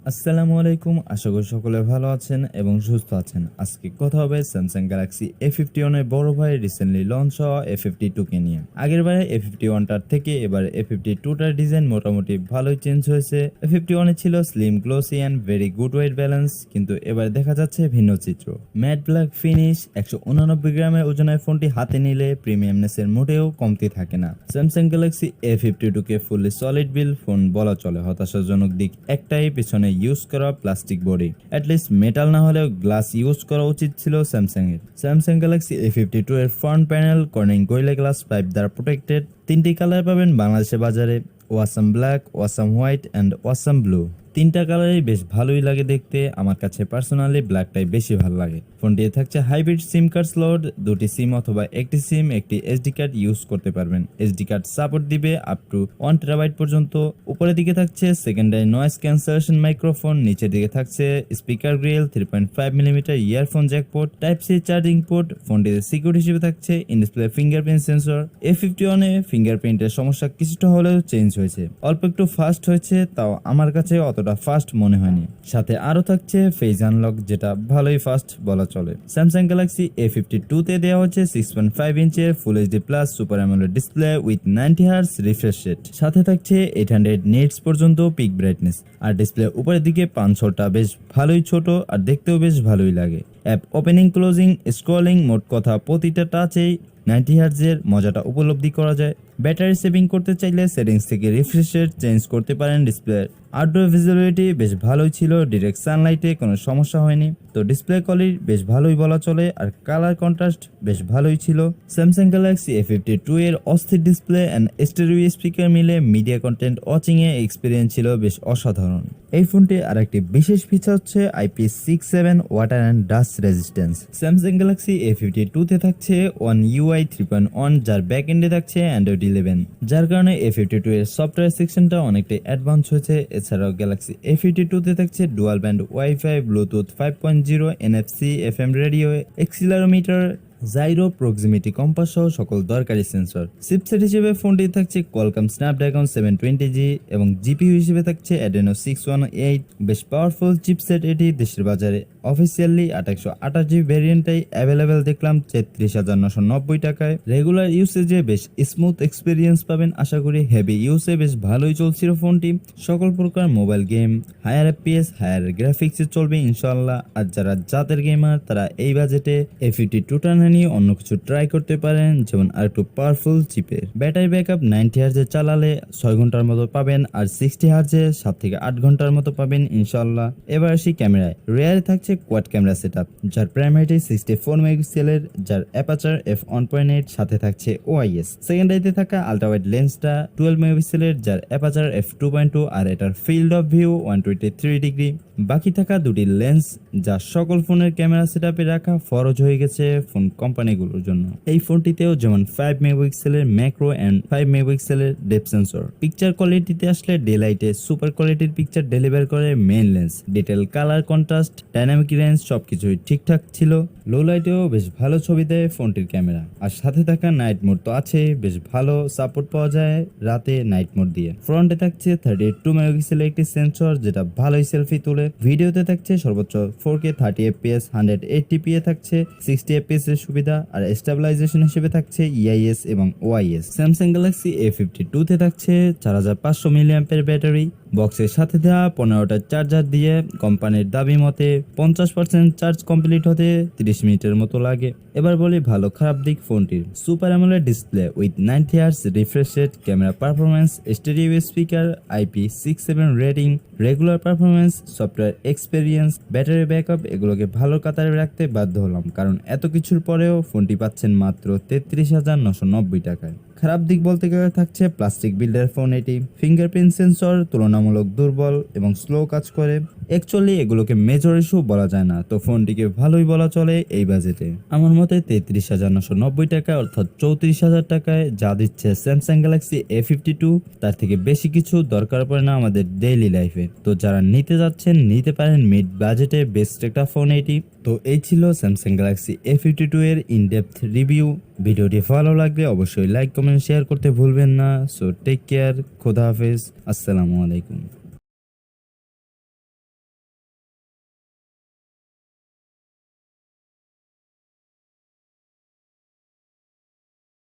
আসসালামু আলাইকুম, আশা করি সকলে ভালো আছেন এবং সুস্থ আছেন। আজকে কথা হবে স্যামসাং গ্যালাক্সি A51 এর বড় ভাই রিসেন্টলি লঞ্চ হওয়া A52 কে নিয়ে। আগের বারে A51টার থেকে এবার A52টার ডিজাইন মোটামুটি ভালোই চেঞ্জ হয়েছে। A51 এ ছিল slim, glossy and very good weight balance, কিন্তু এবার দেখা যাচ্ছে ভিন্ন চিত্র। ম্যাট ব্ল্যাক ফিনিশ, 189 গ্রামের ওজনের ফোনটি হাতে নিলে প্রিমিয়ামনেসের মোটেও কমতি থাকে না। স্যামসাং গ্যালাক্সি A52 কে ফুললি সলিড বিল্ড ফোন বলা চলে। হতাশাজনক দিক একটাই, পিছনে ইউজ করা প্লাস্টিক বডি। অ্যাটলিস্ট মেটাল না হলেও গ্লাস ইউজ করা উচিত ছিল স্যামসাং এর। স্যামসাং গ্যালাক্সি A52 এর front panel Corning Gorilla Glass 5 দ্বারা প্রোটেক্টেড। 3টি কালার পাবেন বাংলাদেশের বাজারে, awesome black, awesome white and awesome blue. 3টা কালারই বেশ ভালোই লাগে দেখতে। আমার কাছে পার্সোনালি ব্ল্যাকটাই বেশি ভালো লাগে। ফোনটিতে থাকছে হাইব্রিড সিম কার্ড স্লট, 2টি সিম অথবা একটি সিম, একটি এসডি কার্ড ইউজ করতে পারবেন। এসডি কার্ড সাপোর্ট দিবে আপ টু 1 টেরাবাইট পর্যন্ত। উপরের দিকে থাকছে সেকেন্ডারি নয়েজ ক্যান্সেলেশন মাইক্রোফোন, নিচের দিকে থাকছে speaker grill, 3.5 millimetre earphone jack port, type C charging port. ফোনটিতে সিকিউরিটি হিসেবে থাকছে in display fingerprint sensor. A51 এ ফিঙ্গারপ্রিন্টের সমস্যা কিছুটা হলেও চেঞ্জ হয়েছে, অল্প একটু ফাস্ট হয়েছে, তাও আমার কাছে অতটা ফাস্ট মনে হয়নি। সাথে আরো থাকছে ফেস আনলক, যেটা ভালোই ফাস্ট বলা চলে। স্যামসাং গ্যালাক্সি A52 তে দেওয়া হচ্ছে 6.5 ইঞ্চের full HD plus super AMOLED display with 90 hertz refresh rate. সাথে থাকছে 800 নিটস পর্যন্ত পিক ব্রাইটনেস। আর ডিসপ্লে উপরের দিকে পাঞ্চলটা বেশ ভালোই ছোট আর দেখতেও বেশ ভালোই লাগে। অ্যাপ ওপেনিং, ক্লোজিং, স্ক্রলিং, মোট কথা প্রতিটা টাচেই 90 হার্জের মজাটা উপলব্ধি করা যায়। ব্যাটারি সেভিং করতে চাইলে সেটিংস থেকে রিফ্রেশ রেট চেঞ্জ করতে পারেন। ডিসপ্লের আউটডোর ভিজিবিলিটি বেশ ভালোই ছিল, ডিরেক্ট সানলাইটে কোনো সমস্যা হয়নি। তো ডিসপ্লে কোয়ালিটি বেশ ভালোই বলা চলে, আর কালার কন্ট্রাস্ট বেশ ভালোই ছিল। স্যামসাং গ্যালাক্সি A52 এর অস্থির ডিসপ্লে এন্ড স্টেরিও স্পিকার মিলে media content watching a experience ছিল বেশ অসাধারণ। এই ফোনটি আরেকটি বিশেষ ফিচার হচ্ছে IP67 water and dust resistance. Samsung Galaxy A52 তে থাকছে One UI 3.1, যার ব্যাক এন্ডে থাকছে Android 11, যার কারণে A52 এর সফটওয়্যার সেকশনটা অনেকটাই অ্যাডভান্স হয়েছে। এছাড়াও গ্যালাক্সি A52 তে থাকছে dual band wifi, bluetooth 5.0, NFC, FM radio, accelerometer, gyro, proximity compass সহ সকল দরকারি সেন্সর। চিপসেট হিসেবে ফোনটি থাকছে qualcomm snapdragon 720G এবং জিপিইউ হিসেবে থাকছে Adreno 618। বেশ পাওয়ারফুল চিপসেট এটি। দেশের বাজারে অফিসিয়ালি 828GB ভ্যারিয়েন্টটাই অ্যাভেলেবেল দেখলাম 33,990 টাকায়। রেগুলার ইউসেজে বেশ স্মুথ এক্সপিরিয়েন্স পাবেন আশা করি। হেভি ইউসে বেশ ভালোই চলছিল ফোনটি। সকল প্রকার mobile game higher FPS, higher গ্রাফিক্সে চলবে ইনশাআল্লাহ। আর যারা জাতের গেমার তারা এই বাজেটে A52টা নিয়ে অন্য কিছু ট্রাই করতে পারেন, যেমন আর একটু পাওয়ারফুল চিপের। ব্যাটারি ব্যাকআপ 90 হার্জে চালালে 6 ঘন্টার মতো পাবেন, আর 60 হার্জে 7 থেকে 8 ঘন্টার মতো পাবেন ইনশাআল্লাহ। এবার আসি ক্যামেরায়। রিয়ারে থাকছে কোয়াড ক্যামেরা সেটআপ, যার প্রাইমারি 64 মেগাপিক্সেলের, যার অ্যাপারচার f1.8, সাথে থাকছে OIS। সেকেন্ডারিতে থাকা আলট্রা ওয়াইড লেন্সটা 12 মেগাপিক্সেলের, যার অ্যাপারচার f2.2 আর এটার ফিল্ড অফ ভিউ 123 ডিগ্রি। বাকি থাকা দুটি লেন্স যা সকল ফোনের ক্যামেরা সেটআপে রাখা ফরজ হয়ে গেছে ফোন কোম্পানিগুলোর জন্য। এই ফোনটিতেও যেমন 5 মেগাপিক্সেলের ম্যাক্রো এন্ড 5 মেগাপিক্সেলের ডেপথ সেন্সর। পিকচার কোয়ালিটিতে আসলে ডে লাইটে সুপার কোয়ালিটির পিকচার ডেলিভার করে main lens. Detail, colour, contrast, dynamic range সবকিছুই ঠিকঠাক ছিল। লো লাইটেও বেশ ভালো ছবি দেয় ফোনটির ক্যামেরা। আর সাথে থাকা নাইট মোড তো আছে, বেশ ভালো সাপোর্ট পাওয়া যায় রাতে নাইট মোড দিয়ে। ফ্রন্টে থাকছে 32 মেগাপিক্সেলের একটি সেন্সর, যেটা ভালোই সেলফি তোলে। ভিডিওতে থাকছে সর্বোচ্চ 4K 30fps, 180p এ থাকছে 60fps এর সুবিধা। আর স্টেবিলাইজেশন হিসেবে থাকছে EIS এবং OIS। স্যামসাং গ্যালাক্সি A52 তে থাকছে 4500 মিলিঅ্যাম্পের ব্যাটারি। বক্সের সাথে দেওয়া 15টা চার্জার দিয়ে কোম্পানির দাবি মতে 50% চার্জ কমপ্লিট হতে 30 মিনিটের মতো লাগে। এবার বলি ভালো খারাপ দিক ফোনটির। Super AMOLED display with 90 hertz refresh rate, camera performance, stereo speaker, IP67 rating, regular performance, software experience, battery backup, এগুলোকে ভালো কাতারে রাখতে বাধ্য হলাম, কারণ এত কিছুর পরেও ফোনটি পাচ্ছেন মাত্র 33,990 টাকায়। খারাপ দিক বলতে গেলে থাকছে প্লাস্টিক বিল্ডের ফোন এটি। ফিঙ্গারপ্রিন্ট সেন্সর তুলনামূলক দুর্বল এবং স্লো কাজ করে। অ্যাকচুয়ালি এগুলোকে মেজর ইস্যু বলা যায় না, তো ফোনটিকে ভালোই বলা চলে এই বাজেটে। আমার মতে 33,990 টাকা অর্থাৎ 34,000 টাকায় যা দিচ্ছে স্যামসাং গ্যালাক্সি A52, তার থেকে বেশি কিছু দরকার পড়ে না আমাদের ডেইলি লাইফে। তো যারা নিতে যাচ্ছেন নিতে পারেন মিড বাজেটে বেস্ট একটা ফোন এটি। তো এই ছিল স্যামসাং গ্যালাক্সি A52 এর ইনডেপথ রিভিউ। ভিডিওটি ভালো লাগলে অবশ্যই লাইক, কমেন্ট, শেয়ার করতে ভুলবেন না। সো টেক কেয়ার, খোদা হাফেজ, আসসালামু আলাইকুম।